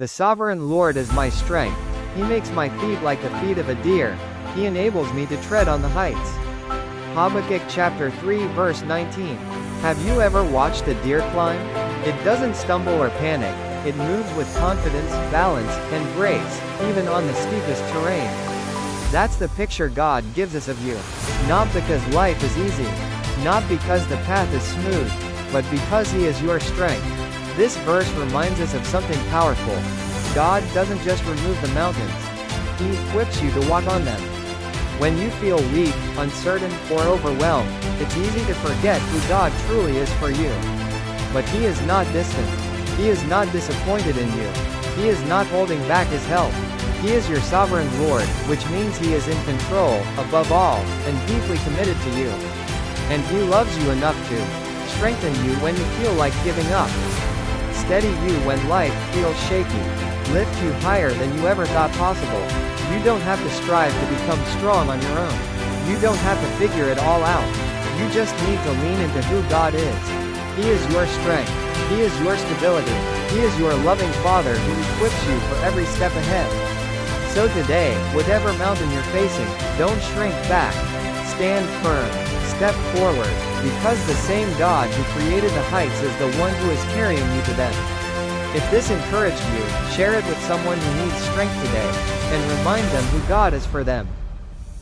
The sovereign Lord is my strength. He makes my feet like the feet of a deer. He enables me to tread on the heights. Habakkuk chapter 3 verse 19. Have you ever watched a deer climb? It doesn't stumble or panic. It moves with confidence, balance, and grace, even on the steepest terrain. That's the picture God gives us of you. Not because life is easy. Not because the path is smooth. But because He is your strength. This verse reminds us of something powerful. God doesn't just remove the mountains. He equips you to walk on them. When you feel weak, uncertain, or overwhelmed, it's easy to forget who God truly is for you. But He is not distant. He is not disappointed in you. He is not holding back His help. He is your sovereign Lord, which means He is in control, above all, and deeply committed to you. And He loves you enough to strengthen you when you feel like giving up. Steady you when life feels shaky. Lift you higher than you ever thought possible. You don't have to strive to become strong on your own. You don't have to figure it all out. You just need to lean into who God is. He is your strength. He is your stability. He is your loving Father who equips you for every step ahead. So today, whatever mountain you're facing, don't shrink back. Stand firm. Step forward, because the same God who created the heights is the one who is carrying you to them. If this encouraged you, share it with someone who needs strength today, and remind them who God is for them.